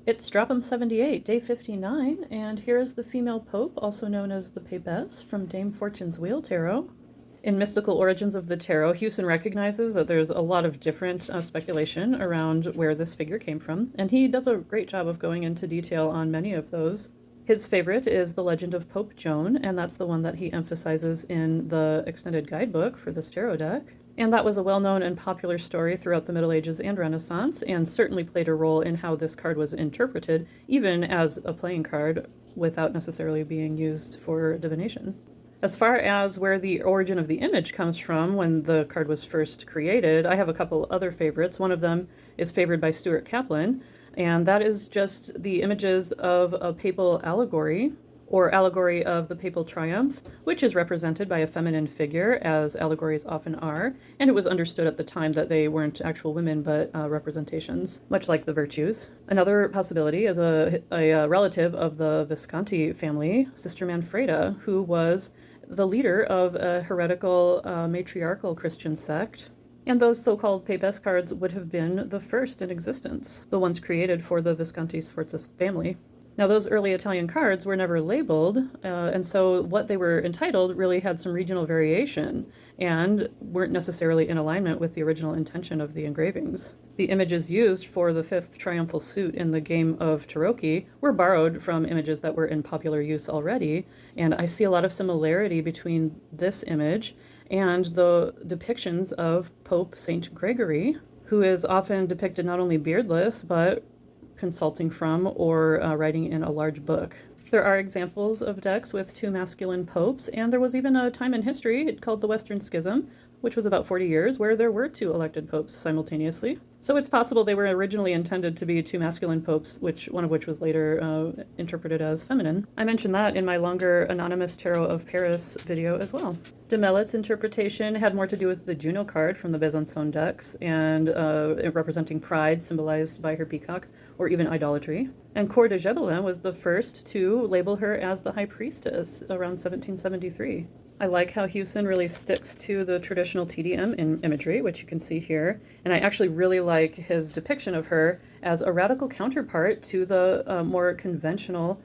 It's Strapham 78, day 59, and here is the female pope, also known as the Papess, from Dame Fortune's Wheel Tarot. In Mystical Origins of the Tarot, Hewson recognizes that there's a lot of different speculation around where this figure came from, and he does a great job of going into detail on many of those. His favorite is the legend of Pope Joan, and that's the one that he emphasizes in the extended guidebook for this tarot deck. And that was a well-known and popular story throughout the Middle Ages and Renaissance, and certainly played a role in how this card was interpreted, even as a playing card, without necessarily being used for divination. As far as where the origin of the image comes from when the card was first created, I have a couple other favorites. One of them is favored by Stuart Kaplan, and that is just the images of a papal allegory, or allegory of the papal triumph, which is represented by a feminine figure, as allegories often are, and it was understood at the time that they weren't actual women but representations, much like the virtues. Another possibility is a relative of the Visconti family, Sister Manfreda, who was the leader of a heretical matriarchal Christian sect. And those so-called Papess cards would have been the first in existence, the ones created for the Visconti Sforza family. Now, those early Italian cards were never labeled, and so what they were entitled really had some regional variation and weren't necessarily in alignment with the original intention of the engravings. The images used for the fifth triumphal suit in the game of Tarocchi were borrowed from images that were in popular use already, and I see a lot of similarity between this image and the depictions of Pope Saint Gregory, who is often depicted not only beardless, but consulting from or writing in a large book. There are examples of decks with two masculine popes, and there was even a time in history called the Western Schism, which was about 40 years, where there were two elected popes simultaneously. So it's possible they were originally intended to be two masculine popes, one of which was later interpreted as feminine. I mentioned that in my longer Anonymous Tarot of Paris video as well. De Melit's interpretation had more to do with the Juno card from the Besançon decks, and representing pride symbolized by her peacock, or even idolatry. And Coeur de Gebelin was the first to label her as the High Priestess around 1773. I like how Hewson really sticks to the traditional TDM in imagery, which you can see here, and I actually really like his depiction of her as a radical counterpart to the more conventional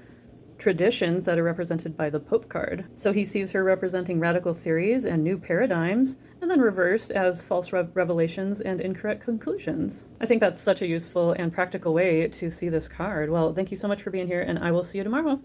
traditions that are represented by the Pope card. So he sees her representing radical theories and new paradigms, and then reversed as false revelations and incorrect conclusions. I think that's such a useful and practical way to see this card. Well, thank you so much for being here, and I will see you tomorrow.